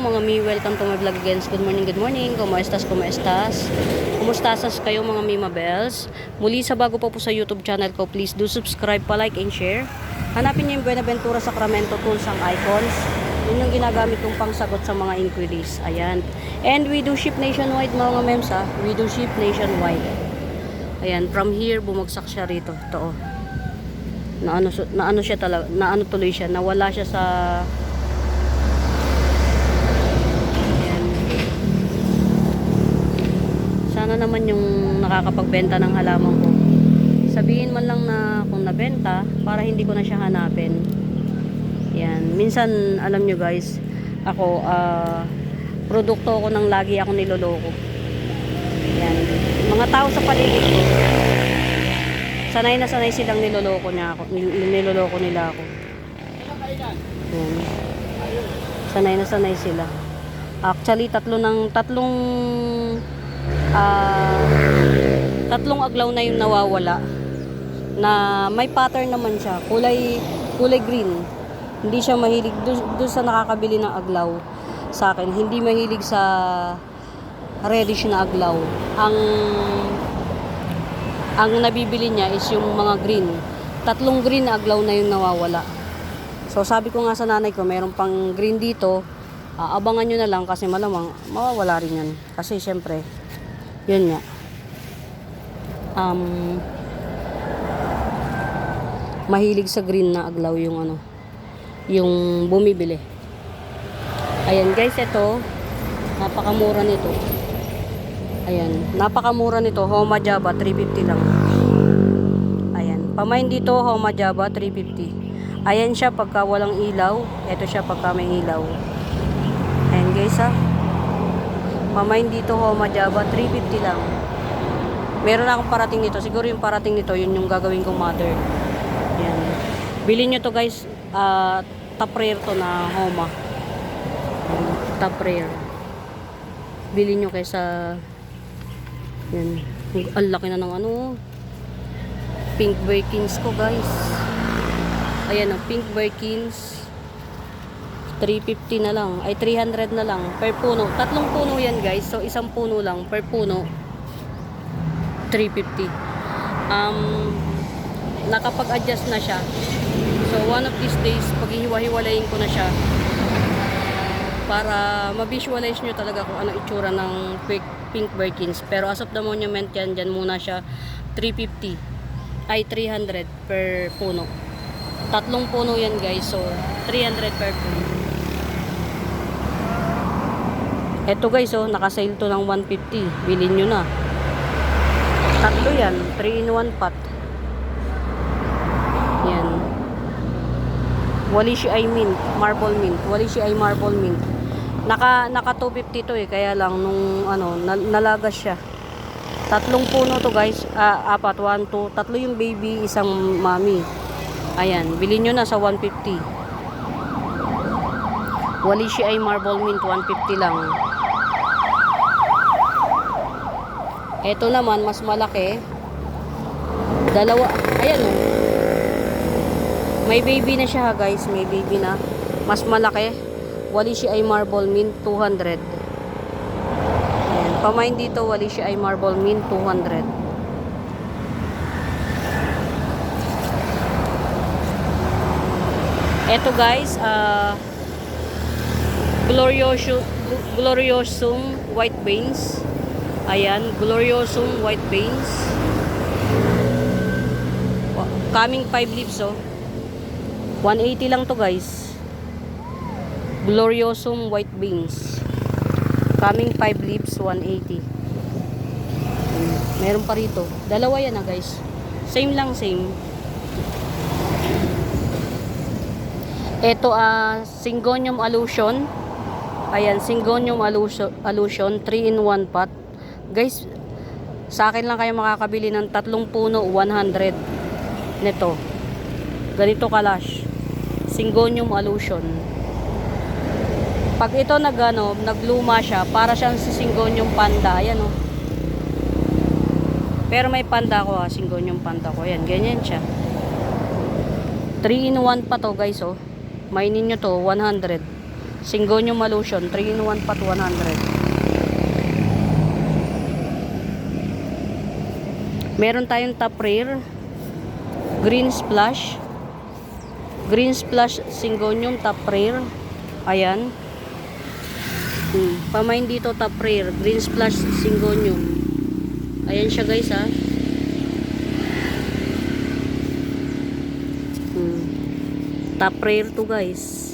mga mi, welcome to my vlog again. Good morning. Kumuestas? Kumustasan kayo mga mi mabels? Muli sa bago pa po sa YouTube channel ko, please do subscribe, pa-like and share. Hanapin niyo yung Buenaventura Sacramento tools ang icons. Yun yung ginagamit kong pangsagot sa mga inquiries. Ayan. And we do ship nationwide mga mems ha. We do ship nationwide. Ayan, from here bumagsak siya rito. Ito oh. Naano siya talaga, naano tuloy siya, nawala siya sa sana naman yung nakakapagbenta ng halaman ko. Sabihin man lang na kung nabenta para hindi ko na siya hanapin. Yan. Minsan, alam nyo guys, ako, produkto ko nang lagi ako niloloko. Yan. Mga tao sa paligid ko, sanay na sanay silang niloloko nila ako. Yan. Sanay na sanay sila. Actually, tatlong aglaw na yung nawawala na may pattern naman siya, kulay green. Hindi siya mahilig doon sa nakakabili ng aglaw sa akin, hindi mahilig sa reddish na aglaw. Ang nabibili niya is yung mga green. Tatlong green na aglaw na yung nawawala. So sabi ko nga sa nanay ko, mayroon pang green dito, abangan nyo na lang kasi malamang mawawala rin yan. Kasi syempre yun nga, mahilig sa green na aglaw yung yung bumibili. Ayan guys, ito napakamura nito. Ayan, napakamura nito. Homa Java 350 lang. Ayan, pamain dito Homa Java 350. Ayan siya pagka walang ilaw, ito siya pagka may ilaw. Ayan guys ha, pamain dito Homa Java 350 lang. Meron akong parating nito. Siguro yung parating nito, yun yung gagawin kong mother. Yan. Bilhin nyo to guys. Top rare to na Homa. Top rare. Bilhin nyo kaysa yan. Ang laki na ng Pink Birkins ko guys. Ayan ang Pink Birkins. 350 na lang. Ay 300 na lang per puno. Tatlong puno yan guys. So isang puno lang per puno. 350. Nakapag-adjust na siya. So one of these days paghihiwa-hiwalayin ko na siya para ma-visualize nyo talaga kung ano itsura ng Pink Birkins. Pero as of the monument yan, dyan muna siya 350. Ay 300 per puno. Tatlong puno yan guys. So 300 per puno. Eto guys, naka-sale to ng 150. Bilhin nyo na. Tatlo yan. 3-in-1 pot. Yan. Walishi ay mint. Marble mint. Walishi ay marble mint. Naka 250 to kaya lang nung nalagas siya. Tatlong puno to guys. Apat. 1, 2. Tatlo yung baby, isang mami. Ayan. Bilhin nyo na sa 150. Walishi ay marble mint. 150 lang. Ito naman, mas malaki. Dalawa. Ayan may baby na siya guys. May baby na. Mas malaki. Walishi ay marble mint 200. Ayan. Pamain dito, Walishi ay marble mint 200. Ito guys, Gloriosum white veins. Ayan, Gloriosum white veins. Coming 5 leaves 180 lang to guys. Gloriosum white veins. Coming 5 leaves 180. Meron pa rito. Dalawa yan guys. Same lang, same. Ito Syngonium allusion. Ayan, Syngonium allusion 3-in-1 pot. Guys, sa akin lang kayo makakabili ng tatlong puno 100 nito. Ganito kalash. Syngonium allusion. Pag ito nagluma siya, para siyang si Syngonium panda. Ayan Pero may panda ko Syngonium panda ko. Ayan, ganyan siya. 3-in-1 pa to guys Mainin nyo to 100. Syngonium Malution, 3-in-1 pot 100. Meron tayong top rare, green splash Syngonium top rare. Ayan. Pamain dito top rare, green splash Syngonium. Ayan siya guys ha. Top rare to guys.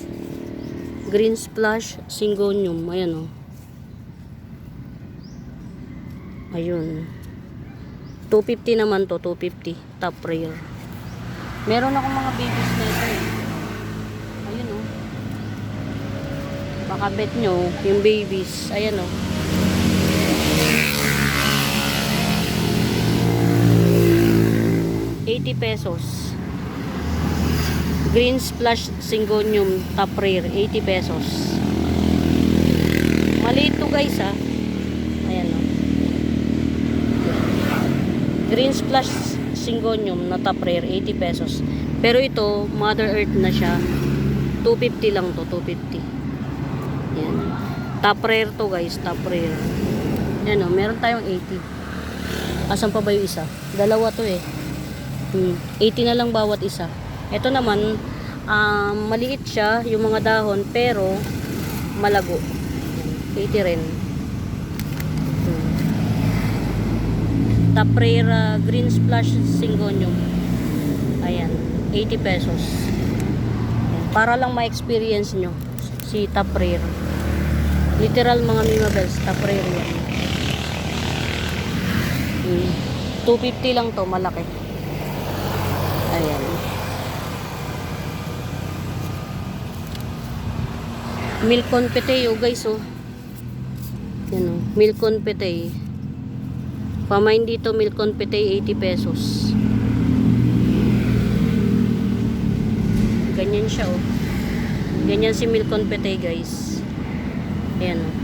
Green splash Syngonium. Ayan o. Ayun. 250 naman to, 250. Top rare. Meron akong mga babies na ito eh. Ayun o. Baka bet nyo, yung babies. Ayan o. ₱80. Green splash Syngonium top rare, ₱80. Maliit to guys ha. Ayan o. Green splash Syngonium na top rare, ₱80. Pero ito, Mother Earth na siya. 250 lang to, 250. Ayan. Top rare to guys, top rare. Ayan o, meron tayong 80. Asan pa ba yung isa? Dalawa to eh. 80 na lang bawat isa. Ito naman, maliit siya, yung mga dahon, pero malago. 80 rin. Top rare green splash Syngonium. Ayan, ₱80. Ayan, para lang ma-experience nyo si top rare. Literal mga Mimabels, top rare yan. 250 lang to, malaki. Ayan. Milk confete guys oh. Yan oh, milk confete. Pamain dito milk confete, ₱80. Ganyan siya oh. Ganyan si milk confete guys. Ayan oh.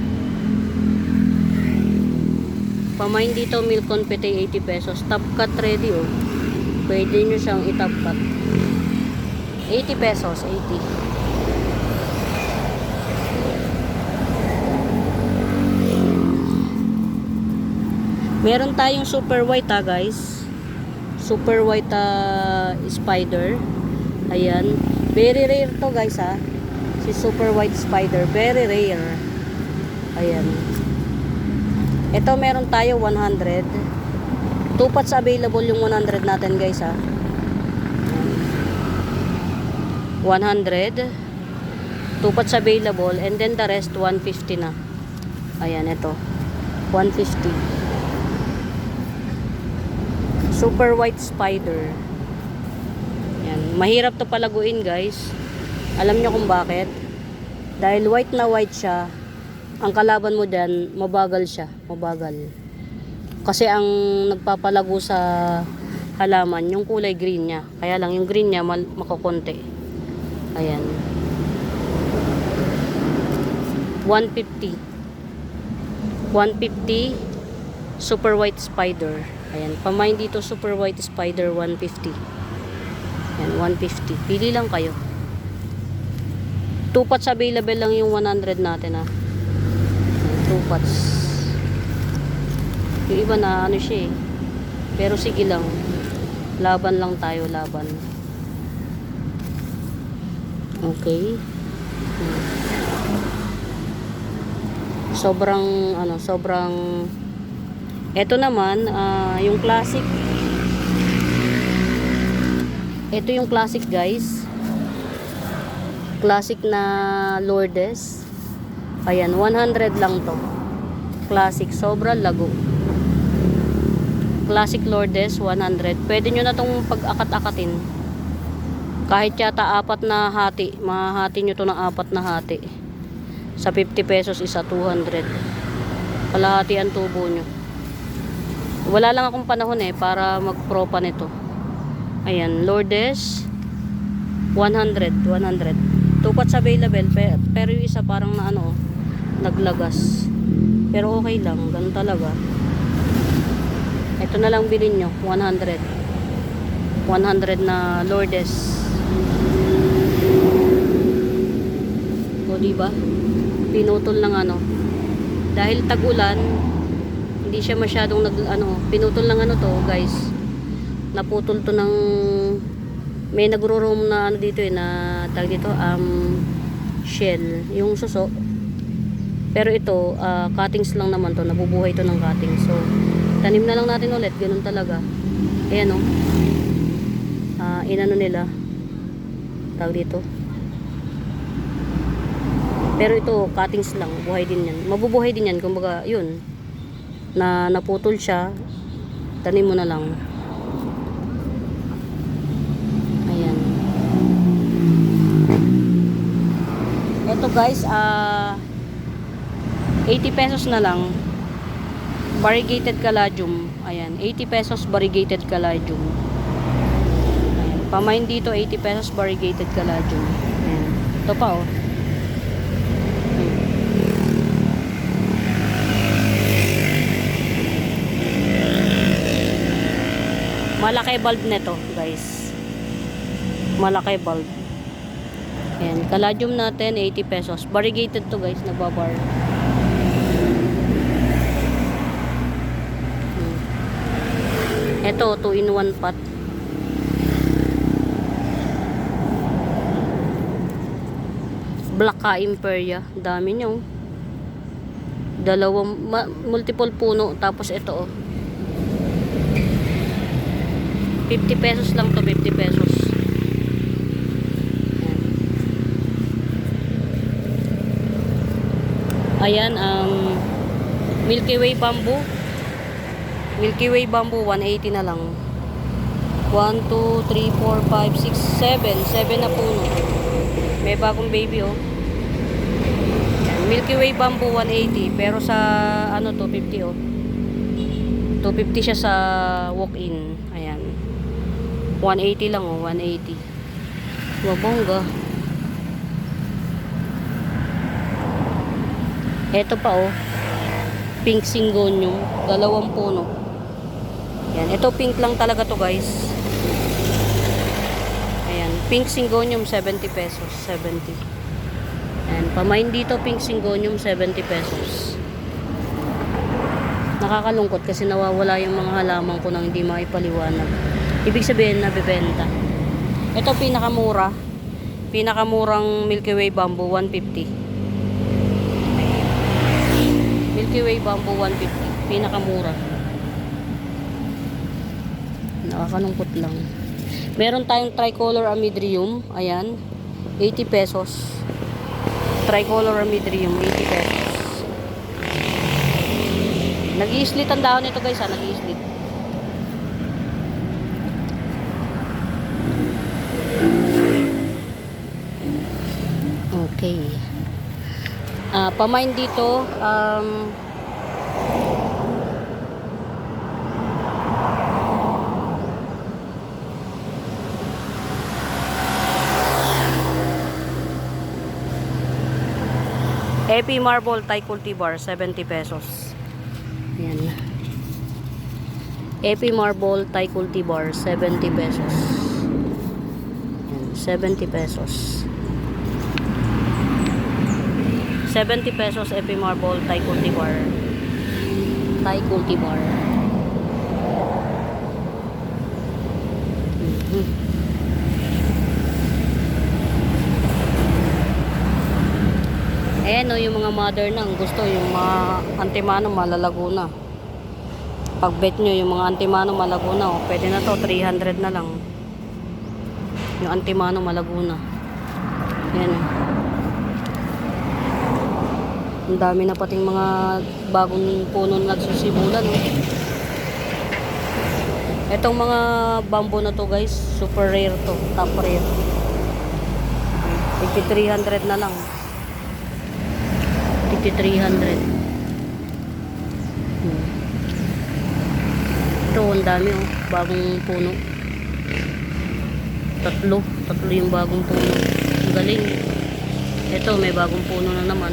Pamain dito milk confete, ₱80. Top cut ready oh. Pwede nyo siyang i-top cut. ₱80, 80. Meron tayong super white ha guys. Super white spider. Ayan. Very rare to guys ha. Si super white spider. Very rare. Ayan. Ito meron tayo 100. 2 pots available yung 100 natin guys ha. 100. 2 pots available. And then the rest 150 na. Ayan ito. 150. Super white spider. Yan. Mahirap to palaguin guys. Alam nyo kung bakit? Dahil white na white siya, ang kalaban mo dyan, mabagal siya. Mabagal. Kasi ang nagpapalago sa halaman, yung kulay green niya. Kaya lang yung green niya makukunti. Ayan. 150. 150 super white spider. Ayan, pamain dito super white spider 150. Ayan, 150. Pili lang kayo. 2 pots available lang yung 100 natin ha. 2 pots. Yung iba na ano siya eh. Pero sige lang. Laban lang tayo, laban. Okay. Sobrang ano, sobrang ito naman, yung classic. Ito yung classic guys. Classic na Lourdes. Ayan, 100 lang to. Classic, sobrang lago. Classic Lourdes, 100. Pwede nyo na tong pag-akat-akatin. Kahit yata 4 na hati. Mahati nyo to ng 4 na hati. Sa ₱50 isa, 200. Kalahati ang tubo nyo. Wala lang akong panahon eh para mag-propa nito. Ayan, Lourdes 100, 100. 2 pots available pero yung isa parang na ano, naglagas. Pero okay lang, ganun talaga. Ito na lang bilhin nyo, 100. 100 na Lourdes. O diba? pinutol ng ano. Dahil tag-ulan, hindi siya masyadong pinutol ng ano to, guys. Naputol to ng may nagro-roam na ano dito na tag dito shell, yung suso. Pero ito, cuttings lang naman to, nabubuhay to ng cuttings. So, tanim na lang natin ulit, ganun talaga. Ayan o. Inano nila. Tawag dito. Pero ito, cuttings lang, buhay din yan. Mabubuhay din yan, kumbaga, yun. Na naputol siya, tanim mo na lang. Ayan. Ito guys, 80 pesos na lang. Variegated caladium. Ayan, 80 pesos variegated caladium. Ayan, pamain dito 80 pesos variegated caladium. Ayan. Ito pa oh. Malaki bulb nito, guys. Malaki bulb. Ayan, caladium natin 80 pesos. Variegated to, guys, nagbabar. Ito, 2-in-1 pot. Black ka Imperia. Dami nyo. Dalawang, multiple puno. Tapos ito, oh. 50 pesos lang to, 50 pesos. Ayan, Milky Way bamboo. Milky Way bamboo, 180 na lang. 1, 2, 3, 4, 5, 6, 7. 7 na puno. May bagong baby, oh. Ayan, Milky Way bamboo, 180. Pero sa, ano to, 50, oh. 250 siya sa walk-in. Ayan. 180 lang, oh. 180. Wabongga. Ito pa, oh. Pink syngonium. 2 puno. Ayan. Ito pink lang talaga to, guys. Ayan. Pink syngonium, 70 pesos. 70. Ayan. Pamain dito, pink syngonium, 70 pesos. Nakakalungkot kasi nawawala yung mga halaman ko nang hindi maipaliwanag. Ibig sabihin, nabibenta. Ito, pinakamura. Pinakamurang Milky Way bamboo, 150. Milky Way bamboo, 150. Pinakamura. Nakakalungkot lang. Meron tayong tricolor amydrium. Ayan. 80 pesos. Tricolor amydrium, 80 pesos. Nag-i-slit ang dahon nito, guys, ha. Nag-i-slit. Okay. Pamain dito, Epi Marble Thai Cultivar, 70 pesos. Ayan. Epi Marble Thai Cultivar, 70 pesos. Ayan, 70 pesos. 70 pesos Epi Marble Thai Cultivar. Thai Cultivar. Ayan o, yung mga mother nang gusto, yung mga antimano malalago na. Pag bet nyo, yung mga antimano malago na, oh, pwede na to, 300 na lang. Yung antimano malago na. Ayan o. Ang dami na pating mga bagong puno na nagsusibulan. Oh. Etong mga bamboo na to, guys, super rare to, top rare. 300 na lang. 300. Ito, ang dami oh, bagong puno. Tatlo yung bagong puno. Ang galing. Ito, may bagong puno na naman.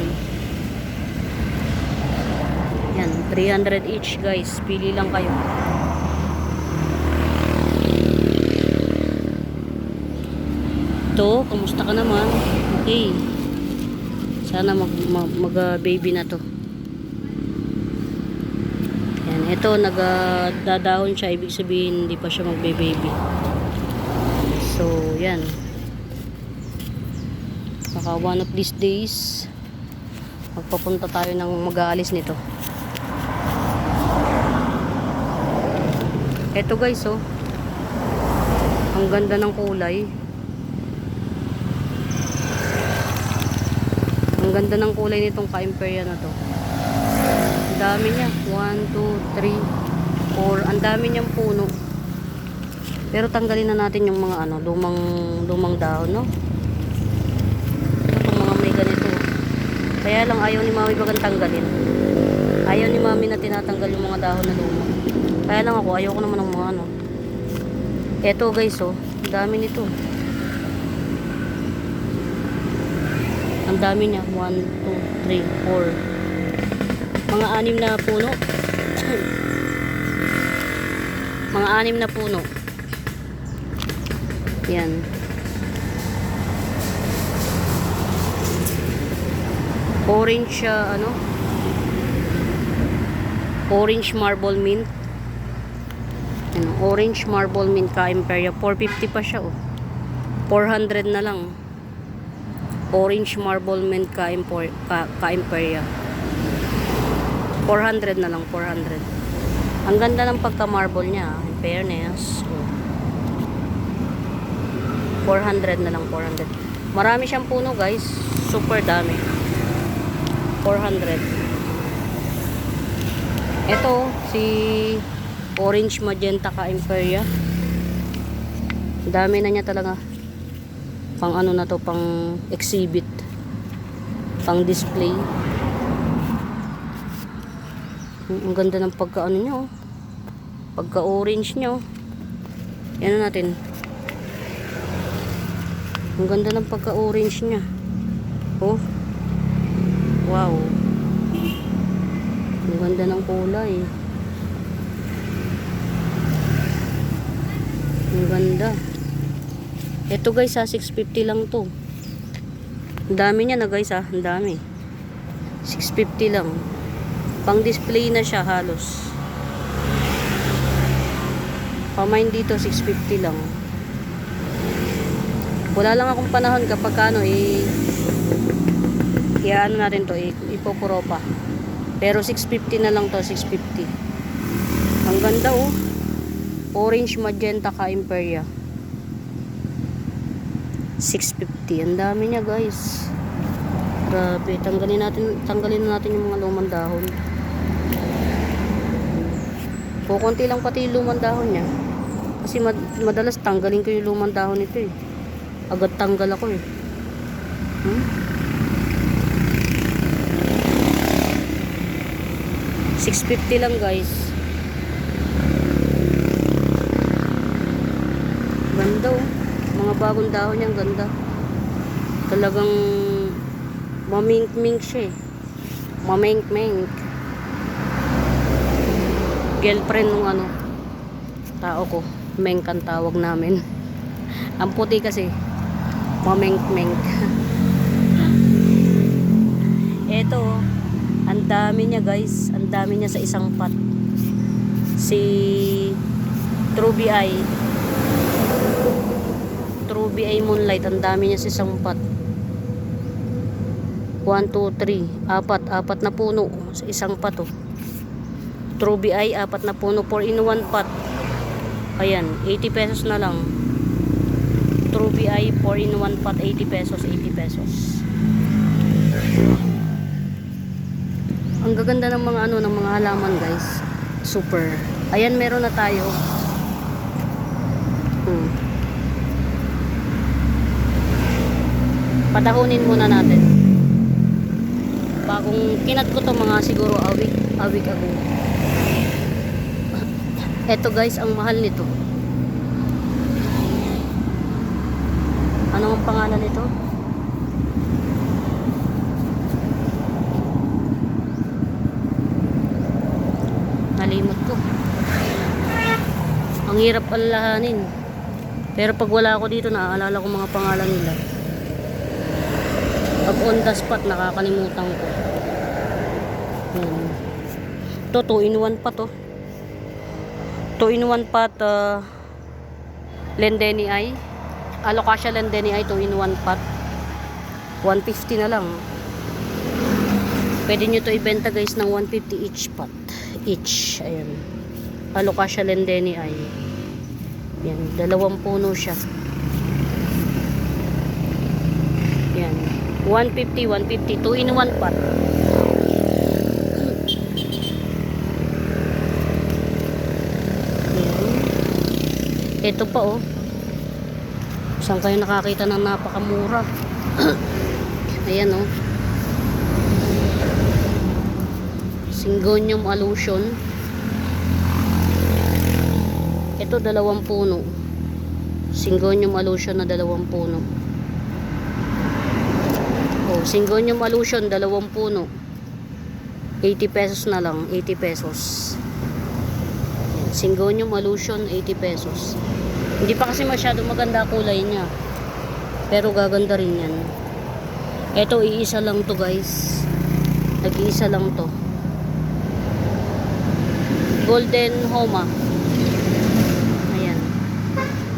Yan, 300 each, guys. Pili lang kayo. Ito, kumusta ka naman? Okay. Sana mag-baby na to. Yan, ito nagdadahon siya, ibig sabihin hindi pa siya magbe-baby. So, yan. Baka one of these days magpapunta tayo ng mag-aalis nito. Ito guys, oh. Ang ganda ng kulay. Ang ganda ng kulay nitong ka-imperya na to. Ang dami niya. 1, 2, 3, 4. Ang dami niyang puno. Pero tanggalin na natin yung mga ano, lumang dahon, no? Itong mga may ganito. Kaya lang ayaw ni Mami bagang tanggalin. Ayaw ni Mami na tinatanggal yung mga dahon na luma. Kaya lang ako, ayaw ko naman ng mga ano. Eto guys, oh. Ang dami nito. Ang dami niya. 1, 2, 3, 4. Mga 6 na puno. Mga 6 na puno. Yan. Orange siya, ano? Orange marble mint. Ano, orange marble mint ka-imperya. 450 pa siya, oh. 400 na lang. Orange marble mint ka-imperya. 400 na lang, 400. Ang ganda ng pagka-marble niya, in fairness. Oh. 400 na lang, 400. Marami siyang puno, guys. Super dami. 400. Ito, si orange magenta ka-imperya. Dami na niya talaga. Pang ano na to, pang exhibit. Pang display. Ang ganda ng pagka-ano niya, oh. Pagka-orange niya, oh. Yan natin. Ang ganda ng pagka-orange niya. Oh. Wow. Ang ganda ng kulay. Ang ganda. Ito guys, 650 lang to. Ang dami niya na guys, ang dami. 650 lang. Pang display na siya halos. Pamain dito 650 lang. Wala lang akong panahon kapag ano ano natin to, ipopuro pa. Pero 650 na lang to, 650. Ang ganda, oh. Orange magenta ka-imperya. 650. Ang dami niya, guys. Grabe, tanggalin na natin yung mga lumang dahon. Kukunti lang pati yung lumang dahon niya. Kasi madalas tanggalin ko yung lumang dahon nito, eh. Agad tanggal ako, eh. 650 lang, guys. Ganda, oh. Mga bagong dahon niyang ganda. Talagang mamink-mink siya, eh. Mamink-mink. Girlfriend nung ano, tao ko. Mink ang tawag namin. Ang puti kasi mamink-mink. Eto, oh. Ang dami niya, guys. Ang dami niya sa isang pot. Si Truby Eye Moonlight. Ang dami niya sa isang pot. 1, 2, 3. Apat na puno sa isang pot, oh. Truby Eye, 4 na puno. 4 in 1 pot. Ayan, 80 pesos na lang. Truby Eye, 4 in 1 pot. 80 pesos, 80 pesos. Ang gaganda ng mga ano, ng mga halaman, guys. Super. Ayan, meron na tayo. Padahunin muna natin. Bagong kinat ko to, mga siguro a week ago. Eto, guys, ang mahal nito. Ano ang pangalan nito? Nalimot ko. Ang hirap alalahanin. Pero pag wala ako dito, naaalala ko mga pangalan nila. Pag on the spot, nakakalimutan ko. Ito, 2 in 1 pa to. 2 in 1 pot Lendenii. Alocasia Lendenii 2 in 1 pot. 150 na lang. Pwede nyo to ibenta guys ng 150 each pot. Each. Ayan. Alocasia Lendenii. Yan. 2 puno siya. Yan. 150, 150. 2 in 1 pot. Ito pa oh. Saan kayo nakakita ng napakamura? Ayan oh. Syngonium allusion. Ito 2 puno. Syngonium allusion na 2 puno. Oh, Syngonium allusion 2 puno. 80 pesos na lang, 80 pesos. Syngonium allusion 80 pesos. Hindi pa kasi masyado maganda kulay niya. Pero gaganda rin yan. Ito iisa lang to guys. Nag-iisa lang to. Golden Homa. Ayan.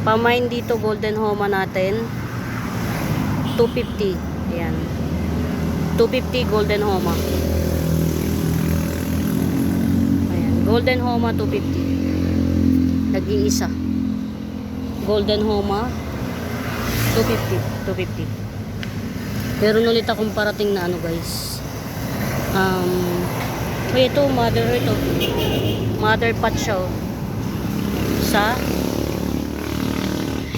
Pamain dito Golden Homa natin. 250. Ayan. 250 Golden Homa. Ayan. Golden Homa 250. Nag-iisa. Golden Homa 250. 250. Meron ulit akong parating na ano guys. Ito mother pot siya oh.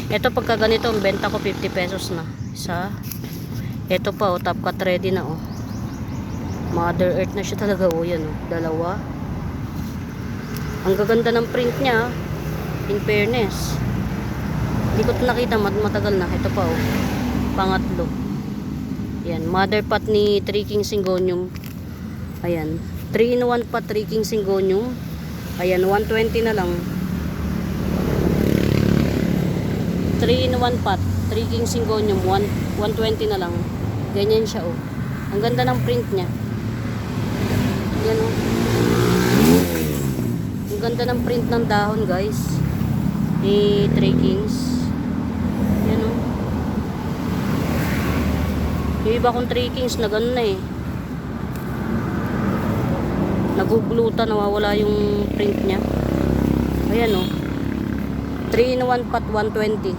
Ito pagka ganito ang benta ko 50 pesos na. Ito pa oh, top cut ready na oh. Mother Earth na siya talaga oh, yan oh. 2. Ang gaganda ng print niya in fairness. Hindi ko ito nakita, matagal na. Ito pa oh. Pangatlo. Yan, mother pot ni 3 King Syngonium. Ayan, 3 in 1 pot 3 King Syngonium. Ayan, 120 na lang. 3 in 1 pot 3 King Syngonium 120 na lang. Ganyan siya oh. Ang ganda ng print niya. Yan oh. Ang ganda ng print ng dahon guys. Ni 3 Kings. Yan o. Yung iba kong 3 Kings na ganun na eh. Nagugluta, nawawala yung print nya. Ayan o. 3 in 1 pot 120.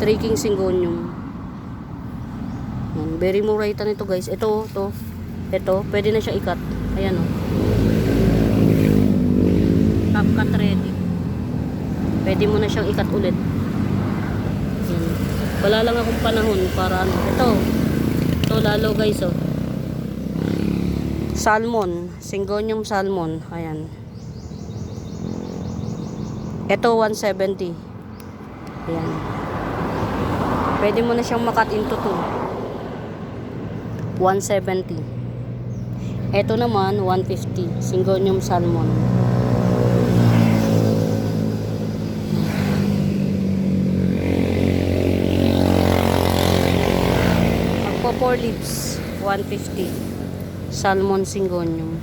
3 King Syngonium. Very murayta nito guys. Ito, pwede na siya ikat. Ayan o. Top cut ready. Pwede mo na siyang ikat ulit. Wala lang akong panahon para ano. Ito lalo guys oh. Salmon, Syngonium salmon. Ayan. Ito 170. Ayan. Pwede mo na siyang makat into 2. 170. Ito naman 150. Syngonium salmon. Magpo 4 leaves 150. Salmon Syngonium.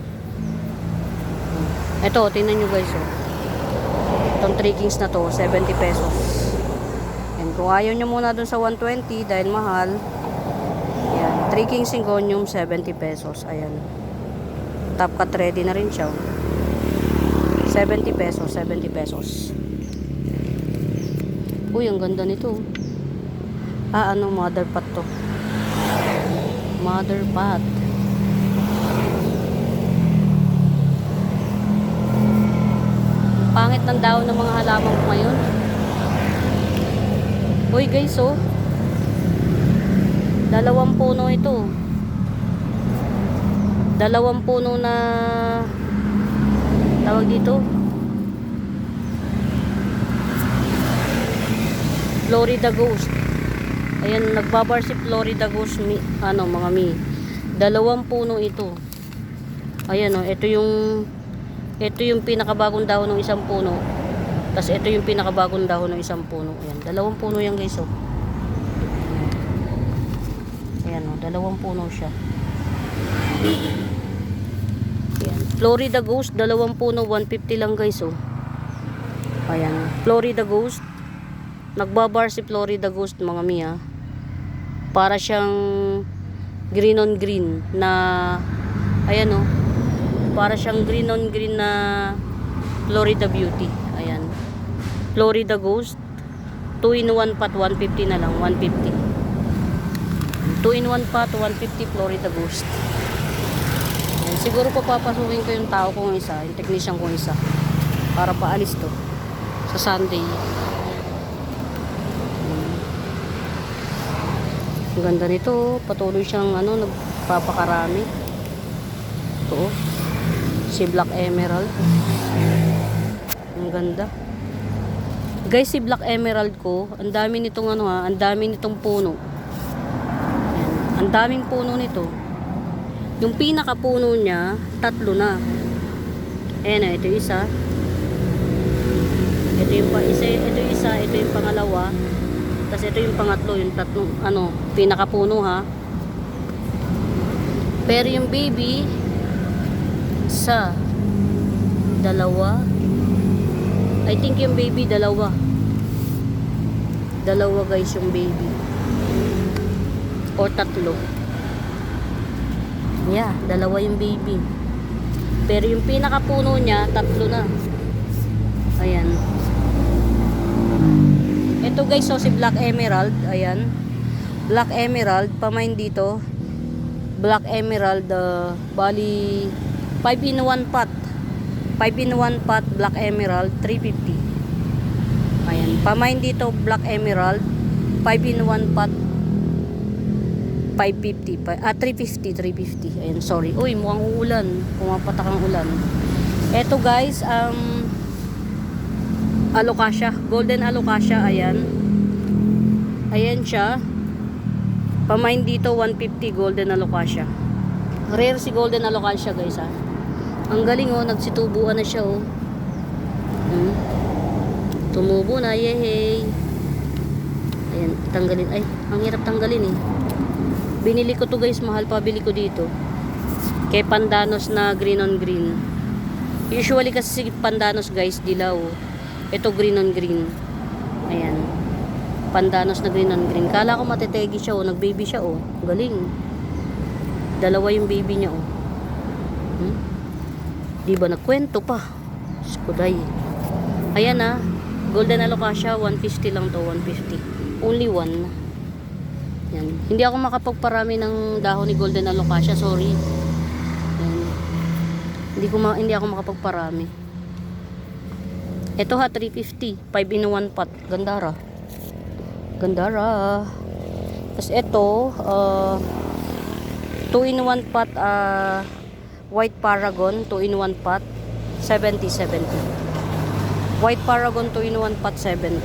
Ito, tingnan nyo guys oh. Itong 3 Kings na to 70 pesos. And kung ayaw nyo muna dun sa 120 dahil mahal, ayan, 3 King Syngonium 70 pesos. Ayan. Top cut ready na rin siya. 70 pesos, 70 pesos. Uy, ang ganda nito. Ano, mother pot to. Mother pot. Pangit ng daon ng mga halaman ko ngayon. Uy guys oh. 2 puno ito. 2 puno na tawag dito. Florida Ghost. Ayan, nagbabar si Florida Ghost mga mi. 2 puno ito. Ayan oh, ito yung pinakabagong dahon ng isang puno. Tapos ito yung pinakabagong dahon ng isang puno. Ayan, 2 puno yan guys oh. Ayan o, dalawang puno siya. Ayan. Florida Ghost, dalawang puno, 150 lang guys oh. Ayan, Florida Ghost. Nagbabar si Florida Ghost mga Mia. Para siyang green on green na, ayan oh. Para siyang green on green na Florida Beauty. Ayan. Florida Ghost. 2 in 1 pot, 150 na lang, 150. 2 in 1 pot, 150 Florida Ghost. Ayan. Siguro papapasukin ko yung tao kong isa, yung technician kong isa. Para paalis to. Sa Sunday. Ang ganda nito. Patuloy siyang nagpapakarami. Ito. Si Black Emerald. Ang ganda. Guys, si Black Emerald ko, ang dami nitong ang dami nitong puno. Ayan. Ang daming puno nito. Yung pinaka puno niya, 3 na. Ayan, ito isa. Ito yung isa, ito yung pangalawa. Tapos ito yung pangatlo, yung tatlong pinaka puno ha. Pero yung baby sa dalawa, I think yung baby dalawa guys yung baby o tatlo, yeah, dalawa yung baby, pero yung pinakapuno niya 3 na. Ayan, ito guys, so si Black Emerald, ayan, Black Emerald, pamain dito, Black Emerald, bali 5 in 1 pot, 5 in 1 pot Black Emerald, 350. Ayan, pamain dito Black Emerald, 5 in 1 pot, 550, 350. Ayan, sorry. Uy, mukhang uulan. Pumapatak ang ulan. Eto guys, Alocasia, Golden Alocasia, ayan. Ayan siya. Pamain dito 150 Golden Alocasia. Rare si Golden Alocasia guys ha. Ang galing oh, nagsitubuan na siya oh. Tumubo na, yehey. Ayan, tanggalin. Ay, ang hirap tanggalin eh. Binili ko to guys, mahal pa bili ko dito. Kay Pandanos na green on green. Usually kasi si Pandanos guys, dilaw. Ito green on green. Ayan. Pandanos na green on green. Kala ko matetegi siya oh, nagbaby siya oh. Galing. Dalawa yung baby niya oh. Di ba nagkwento pa? Skuday. Ayan ah. Golden Alocasia, 150 lang to, 150. Only one. Yan. Hindi ako makapagparami ng dahon ni Golden Alocasia, sorry. Yan. Hindi ako makapagparami. Ito ha, 350. 5 in 1 pot. Gandara. Gandara. Tapos ito, 2 in 1 pot, White Paragon, 2 in 1 pot, 70. White Paragon 2 in 1 pot, 70.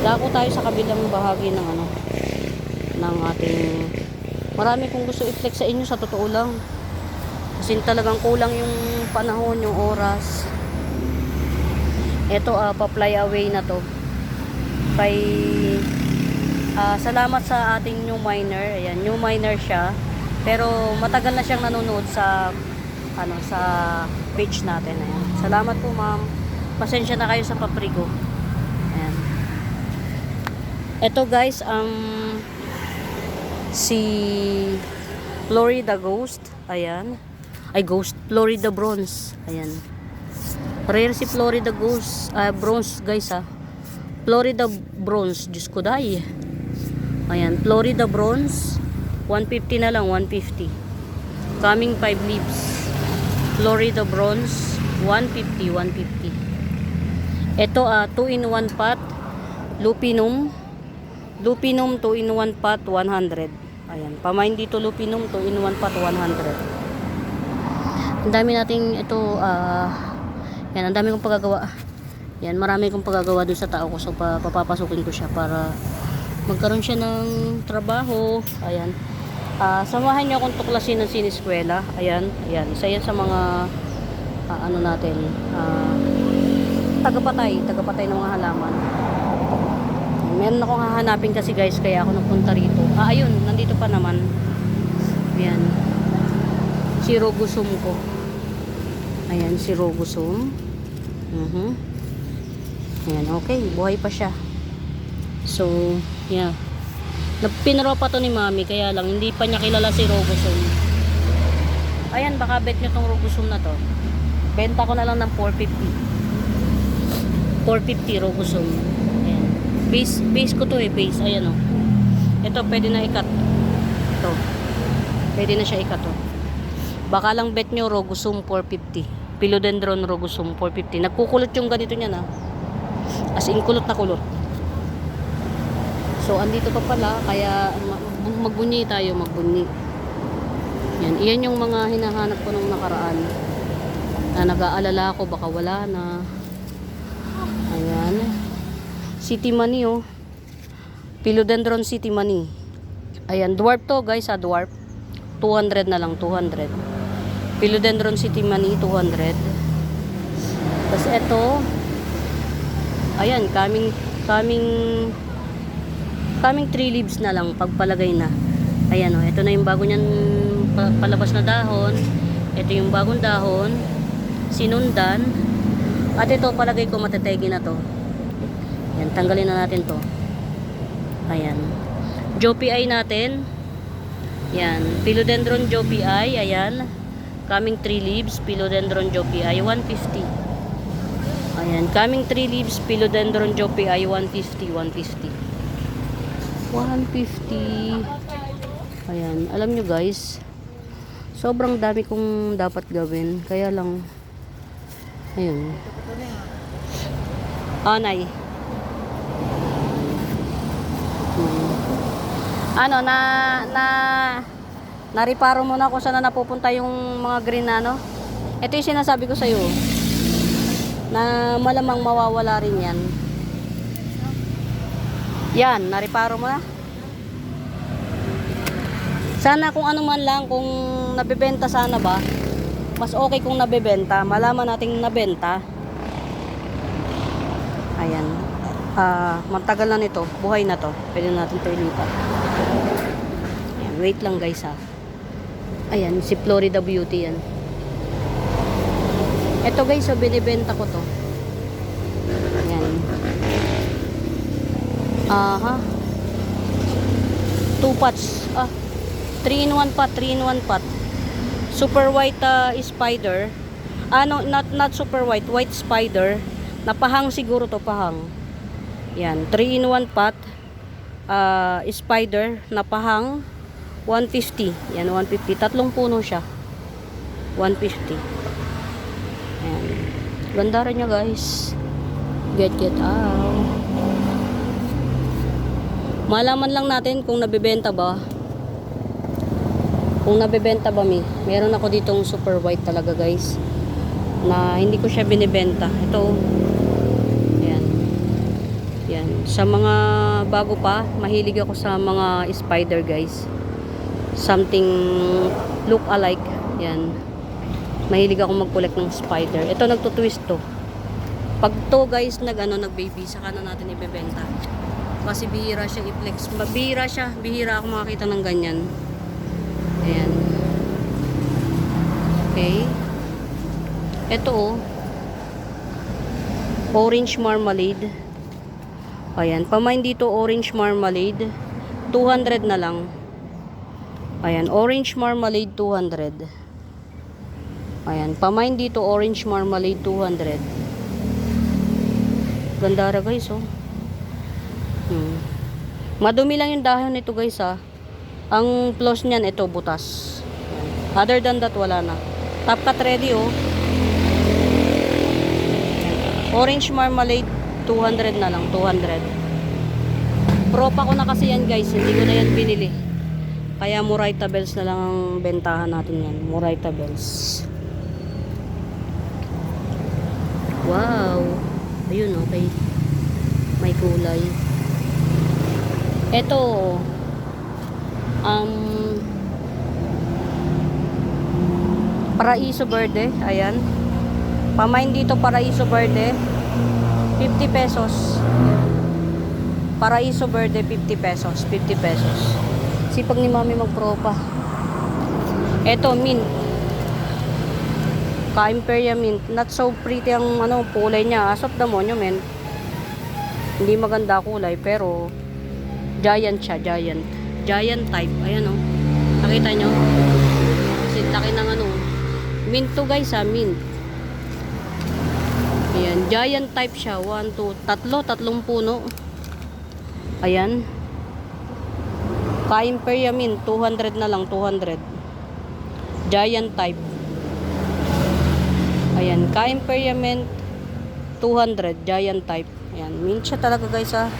Dako tayo sa kabilang bahagi ng ng ating, marami kong gusto i-flex sa inyo, sa totoo lang. Kasi talagang kulang yung panahon, yung oras. Ito, pa-fly away na to. Kay, salamat sa ating new miner. Ayan, new miner siya. Pero matagal na siyang nanonood sa sa page natin. Ayan. Salamat po ma'am. Pasensya na kayo sa paprigo. Ayan. Ito guys, si Florida Ghost. Ayan. Ay, Ghost. Florida Bronze. Ayan. Rare si Florida Ghost. Bronze guys ha. Florida Bronze. Diyos ko dahi. Ayan. Florida Bronze. 150 na lang. 150. Coming 5 leaves. Florida Bronze. 150. Ito 2 in 1 pot Lupinum 2 in 1 pot 100. Ayan, pamain dito Lupinum 2 in 1 pot 100. Ang dami nating ito yan, ang dami kong pagagawa. Yan, marami kong pagagawa dun sa tao ko, so papapasukin ko siya para magkaroon siya ng trabaho. Ayan, samahan niyo akong tuklasin ng siniskwela. Ayan, isa yan sa mga tagapatay ng mga halaman. Meron akong hahanapin kasi guys, kaya ako napunta rito. Ayun, nandito pa naman. Ayan. Si Rogusum ko. Ayan, si Rogusum. Ayan, okay. Buhay pa siya. So, yeah. Pinaro pa to ni Mami, kaya lang, hindi pa niya kilala si Rogusum. Ayan, baka bet nyo tong Rogusum na to. Benta ko na lang ng 450. 450 Rogusum. Ayan. Base ko to base. Ayan o. Ito, pwede na ikat. Ito. Pwede na siya ikat o. Baka lang bet nyo Rogusum 450. Philodendron Rogusum 450. Nagkukulot yung ganito niya na. As in, kulot na kulot. So, andito pa pala, kaya magbunyi tayo, magbunyi. Yan, iyan yung mga hinahanap ko nung nakaraan. Na nag-aalala ko, baka wala na. Ayan. City Money, oh. Philodendron City Money. Ayan, dwarf to, guys, dwarf. 200 na lang, 200. Philodendron City Money, 200. Tapos, eto. Ayan, coming 3 leaves na lang pagpalagay na. Ayan o, ito na yung bago niyan palabas na dahon. Ito yung bagong dahon, sinundan. At ito palagay ko matetegi na to. Ayan, tanggalin na natin to. Ayan, Jopi natin. Ayan, Philodendron Jopi, ayan, coming 3 leaves, Philodendron Jopi 150. Ayan, coming 3 leaves, Philodendron Jopi 150. Ayan, alam nyo guys, sobrang dami kong dapat gawin, kaya lang ayun. Nay ano, na-reparo muna kung saan na napupunta yung mga green na ano. Ito yung sinasabi ko sa'yo na malamang mawawala rin yan. Yan, nareparo mo na. Sana kung ano man lang, kung nabebenta sana ba, mas okay kung nabebenta. Malaman nating nabenta. Ayan. Matagal na nito. Buhay na to. Pwede natin ito ilipat. Ayan, wait lang guys ha. Ayan, si Florida Beauty yan. Ito guys, so binibenta ko to. Ayan. 2 pots. 3-in-1 pot, 3-in-1 pot. Super white spider. No, not super white, white spider. Napahang siguro to, pahang. Yan, 3-in-1 pot. Spider, napahang. 150. Yan, 150. Tatlong puno siya. 150. Yan. Ganda rin niya guys. Get out. Malaman lang natin kung nabebenta ba. Kung nabebenta ba meron ako ditong super white talaga guys. Na hindi ko siya binibenta. Ito. Ayan. Yan. Sa mga bago pa, mahilig ako sa mga spider guys. Something look alike. Yan. Mahilig ako mag-collect ng spider. Ito nagtutwist to. Pag to guys nag-baby, saka na natin ibebenta. Kasi bihira siya i-flex. Bihira ako makakita ng ganyan. Ayan. Okay. Ito orange marmalade. Ayan. Pamain dito orange marmalade. 200 na lang. Ayan. Orange marmalade 200. Ayan. Pamain dito orange marmalade 200. Ganda ra guys oh. Madumi lang yung dahon nito guys ha. Ang plus niyan ito butas. Other than that wala na. Top cut ready oh. Orange marmalade 200 na lang, 200. Propa ko na kasi yan guys, hindi ko na yan binili. Kaya Murayta Bells na lang ang bentahan natin yan. Murayta Bells. Wow. Ayun okay. May kulay. Ito Paraiso Verde, ayan. Pamain dito Paraiso Verde, 50 pesos. Paraiso Verde, 50 pesos. 50 pesos. Sipag ni mami magpropa. Eto, mint. Ka-Imperia mint. Not so pretty ang ano, kulay niya. As of the monument. Hindi maganda kulay, pero giant siya, giant. Giant type. Ayan o. Nakita nyo? Kasi laki ng ano. Mint to guys ha, mint. Ayan, giant type siya. 1, 2, tatlong puno. Ayan. Ka-Imperia mint, 200 na lang, 200. Giant type. Ayan, Ka-Imperia mint, 200, giant type. Ayan, mint siya talaga guys ha.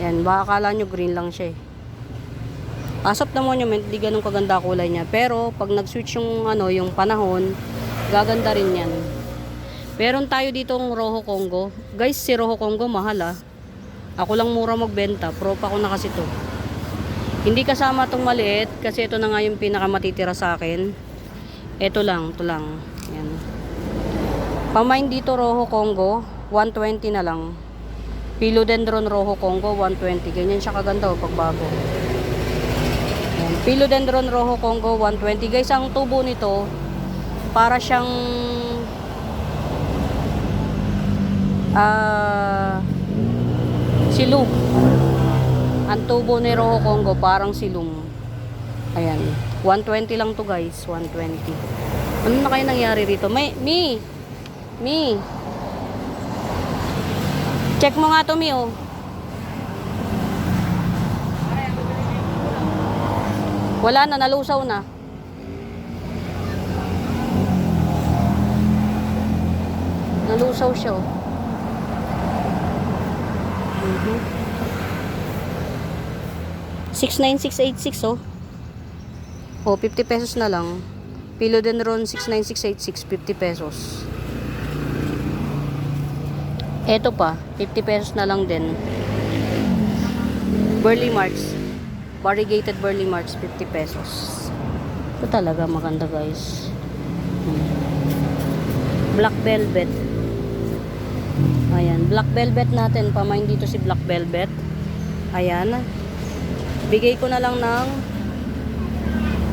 Ayan, baka akala nyo green lang siya eh. As of the monument, di ganun kaganda kulay niya. Pero, pag nag-switch yung, ano, yung panahon, gaganda rin yan. Meron tayo ditong Rojo Congo. Guys, si Rojo Congo, mahal ah. Ako lang mura magbenta. Propa ko na kasi to. Hindi kasama tong maliit, kasi ito na nga yung pinakamatitira sa akin. Ito lang, ito lang. Ayan. Pamain dito Rojo Congo, 120 na lang. Philodendron Rojo Congo, 120. Ganyan siya kaganda oh, pagbago. Philodendron Rojo Congo 120. Guys, ang tubo nito para siyang silong. Ang tubo ni Rojo Congo parang silong. Ayan. 120 lang to guys. 120. Ano na kaya nangyari rito? Mi! Check mo nga to, Mi, oh. Wala na, nalusaw na. Nalusaw siya, oh. 69686, oh. Oh, 50 pesos na lang. Philodendron 69686, 50 pesos. Eto pa, 50 pesos na lang din. Burley Marks. Variegated Burley Marks, 50 pesos. Ito talaga maganda guys. Black Velvet. Ayan, Black Velvet natin. Pamain dito si Black Velvet. Ayan. Bigay ko na lang ng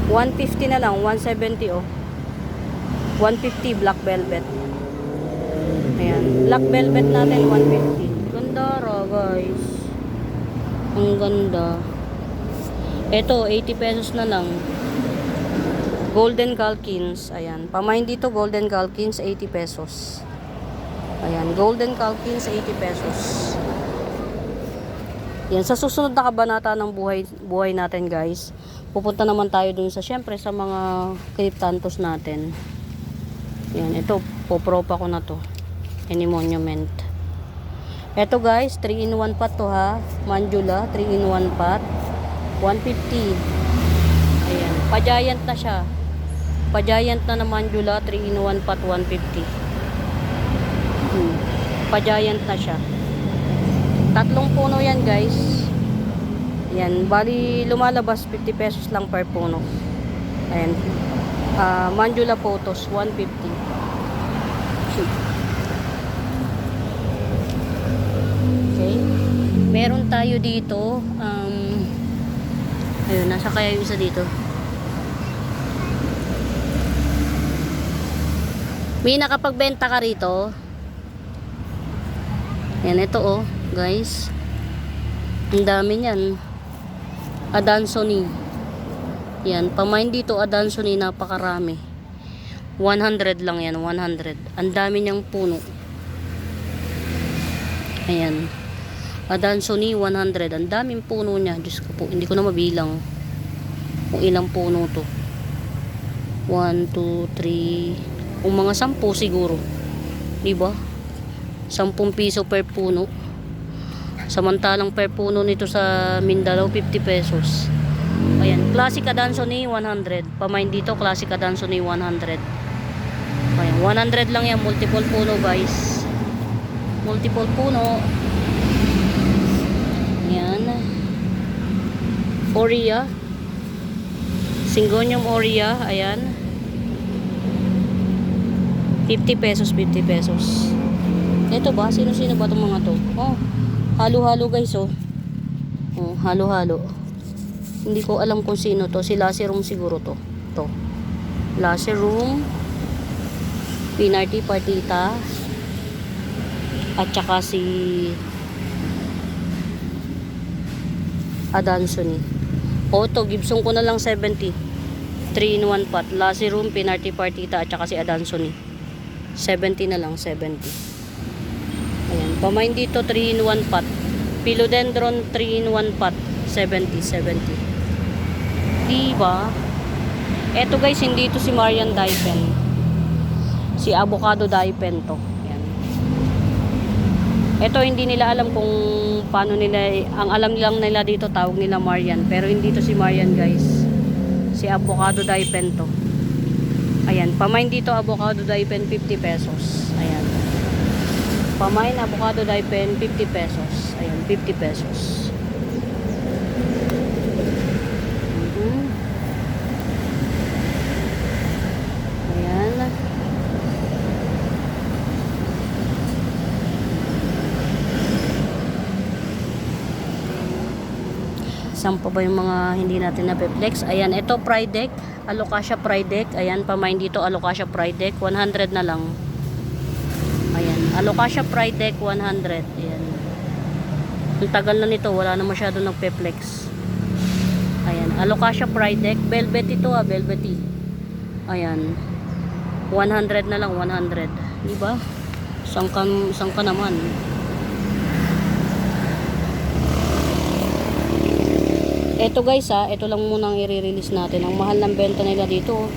150 na lang, 170 oh. 150 Black Velvet. Ayan, Black Velvet natin 150. Ganda ra guys. Ang ganda. Ito, 80 pesos na lang. Golden Calkins. Ayan. Pamain dito, Golden Calkins, 80 pesos. Ayan. Golden Calkins, 80 pesos. Yan. Sa susunod na kabanata ng buhay natin, guys, pupunta naman tayo dun sa, syempre, sa mga cryptanthus natin. Yan. Ito, popropa ko na to. Any monument. Ito, guys, 3-in-1 pot to, ha. Mandula, 3-in-1 pot. 150. Ayan. Pa-giant na siya. Pa-giant na Mandula. 3-in-1 pot 150. Pa-giant na siya. Tatlong puno yan guys. Ayan. Bali lumalabas 50 pesos lang per puno. Ayan. Mandula photos 150. Okay. Meron tayo dito ayun, nasa kaya yung isa dito. May nakapagbenta ka rito. Yan, ito oh, guys. Ang dami niyan. Adansonii. Yan, pamain dito Adansonii, napakarami. 100 lang yan, 100. Ang dami niyang puno. Ayan. Adansonii 100. Ang daming puno niya. Diyos ko po, hindi ko na mabilang kung ilang puno to. 1, 2, 3. Kung mga 10 siguro. Diba? 10 piso per puno. Samantalang per puno nito sa Mindanao, 50 pesos. Ayan. Classic Adansonii 100. Pamain dito, Classic Adansonii 100. Ayan. 100 lang yan. Multiple puno guys. Multiple puno. Ayan. Aurea. Syngonium Aurea. Ayan. 50 pesos, 50 pesos. Ito ba? Sino-sino ba itong mga to? Oh, Halo-halo guys, oh. Oh, halo-halo. Hindi ko alam kung sino to. Si Lassie Room siguro to. To. Lassie Room. Pinarty Partita. At saka si Adansoni. O to, Gibson ko na lang 70. 3 in 1 pot. Lassie Room, Pinarty Partita at saka si Adansoni. 70 na lang, 70. Ayan. Pamain dito 3 in 1 pot. Philodendron 3 in 1 pot. 70, 70. Diba? Eto guys, hindi ito si Marian Daipen. Si Avocado Daipen to. Ayan. Eto hindi nila alam kung paano nila, ang alam lang nila dito tawag nila Marian. Pero hindi to si Marian guys. Si Avocado Daipen to. Ayan, pamain dito Avocado Daipen 50 pesos. Ayan. Pamain Avocado Daipen 50 pesos. Ayan, 50 pesos. Ayan. Saan pa ba yung mga hindi natin na-flex? Ayan, ito Pride Deck. Alocasia Pride Deck. Ayan, pamain dito Alocasia Pride Deck. 100 na lang. Ayan, Alocasia Pride Deck 100. Ayan. Ang tagal na nito, wala na masyado nagpe-flex. Ayan, Alocasia Pride Deck. Velvet ito velvety. Ayan. 100 na lang, 100. Diba? Saan ka naman? Ito guys ito lang muna ang i-release natin. Ang mahal ng benta nila dito.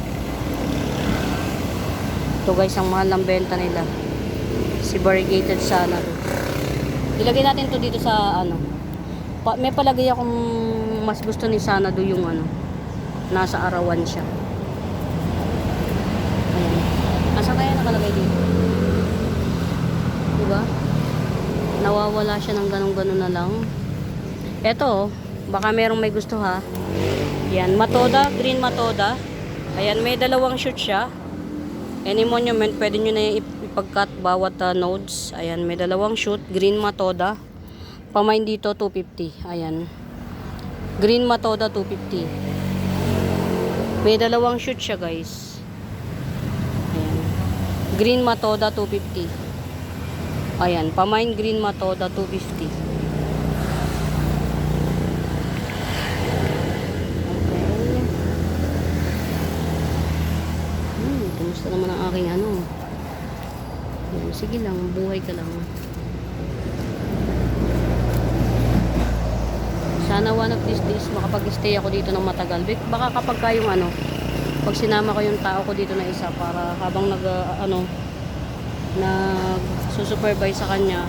Ito guys, ang mahal ng benta nila. Si variegated sana to. Ilagay natin to dito sa ano. May palagay akong mas gusto ni Sanado yung ano. Nasa arawan siya. Ayan. Asa kaya nakalagay dito? Diba? Nawawala siya ng ganun-ganun na lang. Ito baka merong may gusto ha. Yan, Matoda, green Matoda. Ayan, may dalawang shoot siya. Any monument, pwede nyo na ipag-cut bawat nodes. Ayan, may dalawang shoot, green Matoda. Pamain dito, 250. Ayan. Green Matoda, 250. May dalawang shoot siya guys. Ayan. Green Matoda, 250. Ayan, pamain green Matoda, 250. Kumusta naman ang aking ano? Sige lang, buhay ka lang. Sana one of these days makapag-stay ako dito ng matagal. Baka kapag kayong ano, pag sinama ko yung tao ko dito na isa para habang nag supervise sa kanya,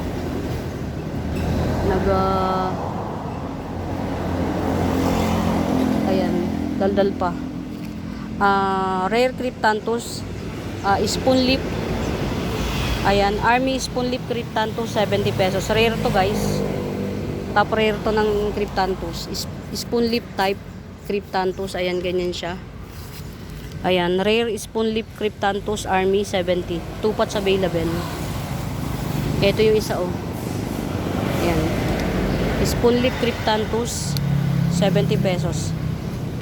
ayan, daldal pa. Rare Cryptanthus, spoon lip. Ayan, Army spoon lip Cryptanthus, 70 pesos. Rare to guys. Top rare to ng Cryptanthus. Spoon lip type Cryptanthus. Ayan, ganyan siya. Ayan, rare spoon lip Cryptanthus Army, 70. 2 pots available. Ito yung isa Ayan. Spoon lip Cryptanthus, 70 pesos.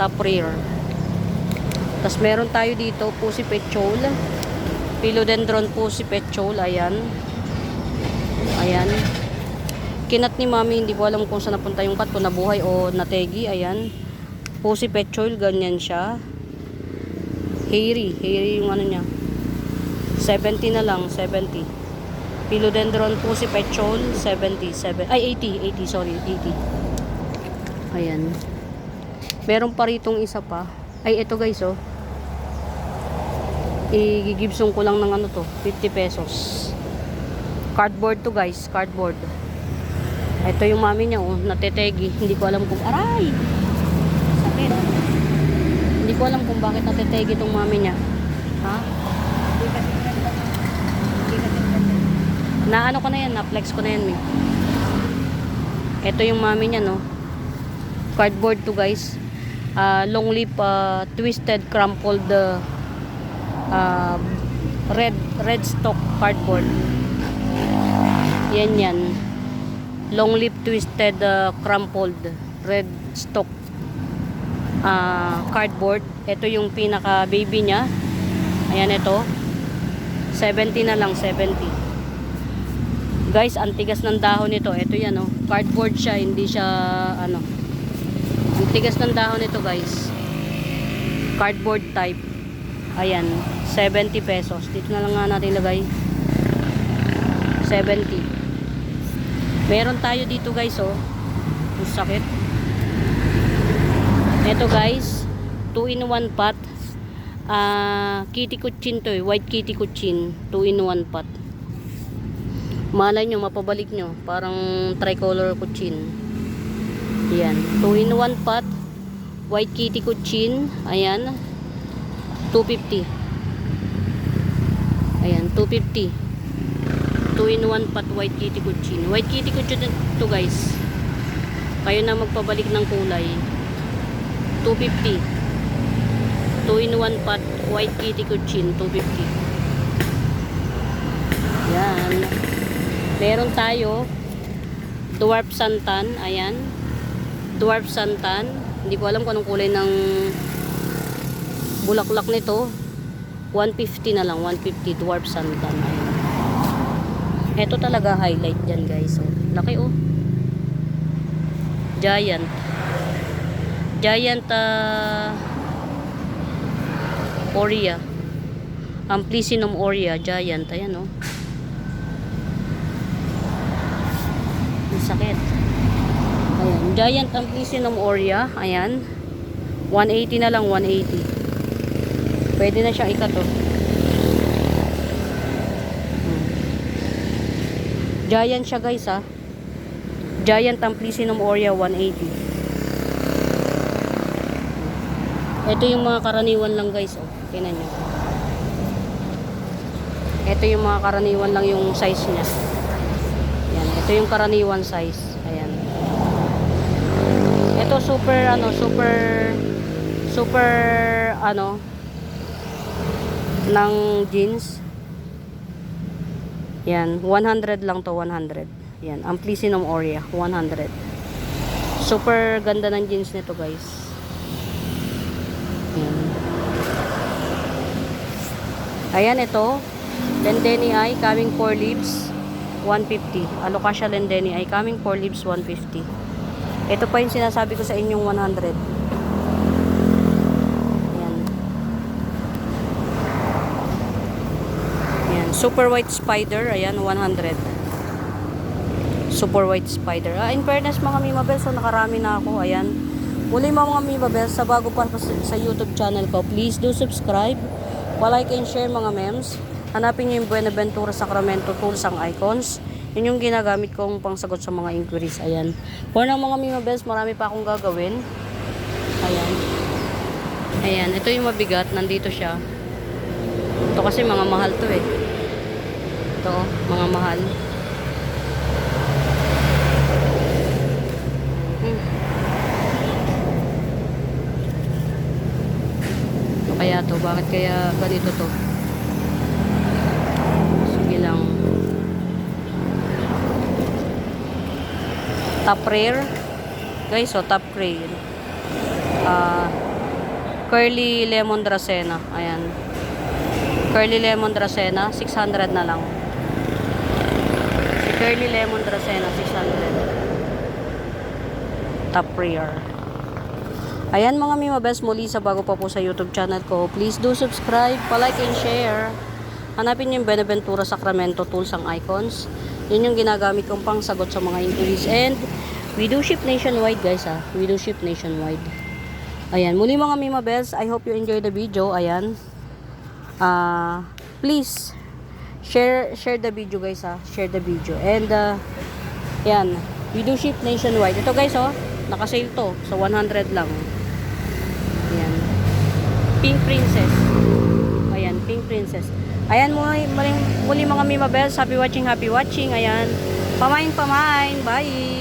Top rare. Tapos meron tayo dito, Pussy Petchole. Philodendron Pussy Petchole. Ayan. Ayan. Kinat ni mami, hindi ko alam kung saan napunta yung cut, kung nabuhay o nategi. Ayan. Pussy Petchole, ganyan siya. Hairy yung ano niya. 70 na lang, 70. Philodendron Pussy Petchole, 70. 80, sorry, 80. Ayan. Meron pa ritong isa pa. Ay, ito guys i-gibson ko lang ng ano to, 50 pesos. Cardboard to guys, cardboard. Ito yung mami niya natetegi. Hindi ko alam kung aray! Sakit. Hindi ko alam kung bakit natetegi itong mami niya. Ha? Na ano ko na yan, na-flex ko na yan. Ito yung mami niya cardboard to guys. Long leaf, twisted, crumpled red stock cardboard. Yan. long leaf twisted crumpled red stock cardboard. Ito yung pinaka baby niya. Ayan, ito 70 na lang, 70. Guys, ang tigas ng dahon nito. Ito yan, oh. Cardboard siya, hindi siya ano. Ang tigas ng dahon nito, guys. Cardboard type. Ayan, 70 pesos. Dito na lang nga natin ilagay. 70. Meron tayo dito, guys, oh. Ang sakit. Ito, guys, 2-in-1 pot. Kitty Kuchin to, eh. White Kitty Kuchin, 2-in-1 pot. Malay nyo, mapabalik nyo. Parang tricolor Kuchin. Ayan, 2-in-1 pot. White Kitty Kuchin. Ayan, 250. Ayan, 250. 2-in-1 pot White Kitty Kuchin. White Kitty Kuchin to, guys. Kayo na magpabalik ng kulay. 250. 2-in-1 pot White Kitty Kuchin, 250. Yan. Meron tayo dwarf santan. Ayan, dwarf santan. Hindi ko alam kung anong kulay ng bulaklak nito. 150 na lang, 150 dwarf santan. Ayan. Ito talaga highlight dyan, guys. Oh, laki, oh. Giant Aurea. Amplicynum Aurea giant. Ayan, oh. Ang sakit. Ayan, giant Amplicynum Aurea. Ayan, 180 na lang, 180. Pwede na siyang ikat, oh. Giant siya, guys, ah. Giant Amplicynum Aurea, 180. Ito yung mga karaniwan lang, guys, oh. Tingnan nyo. Ito yung mga karaniwan lang yung size niya. Ayan, ito yung karaniwan size. Ayan. Ito super ng jeans. Yan, 100 lang to, 100. Yan, Amplicynum Aurea, 100. Super ganda ng jeans nito, guys. Yan. Ayan, ito Lendenii coming 4 leaves, 150. Alocasia Lendenii coming 4 leaves, 150. Ito pa yung sinasabi ko sa inyong 100. Ayan. Ayan, super white spider. Ayan, 100. Super white spider. In fairness, mga Mimabel, so nakarami na ako. Ayan. Muli mga Mimabel, sa bago pa sa YouTube channel ko, please do subscribe, palike and share, mga mems. Hanapin nyo yung Buenaventura Sacramento tools ang icons. Yun yung ginagamit kong pangsagot sa mga inquiries. Ayan. For now, mga Mimabels, marami pa akong gagawin. Ayan. Ayan. Ito yung mabigat. Nandito siya. Ito kasi mga mahal to, eh. Ito, mga mahal. Ito kaya to. Bakit kaya ganito to? Sige lang. Top rare. Guys, so top rare. Curly lemon dracena. Ayan. Curly lemon dracena, 600 na lang. Si curly lemon dracena, 600. Top rare. Ayan mga Mimabels, muli sa bago pa po sa YouTube channel ko, please do subscribe, palike and share. Hanapin niyo yung Buenaventura Sacramento tools ang icons. Yun yung ginagamit kong pang sagot sa mga inquiries. And we do ship nationwide, guys, ha. We do ship nationwide. Ayan, muli mga Mimabels, I hope you enjoy the video. Ayan. Please share the video, guys, ha. Share the video. And yan, we do ship nationwide. Ito, guys, oh, naka-sale to. So 100 lang. Ayan. Pink Princess. Ayan, Pink Princess. Ayan, muli mga Mimabels. Happy watching, happy watching. Ayan. Pamain. Bye.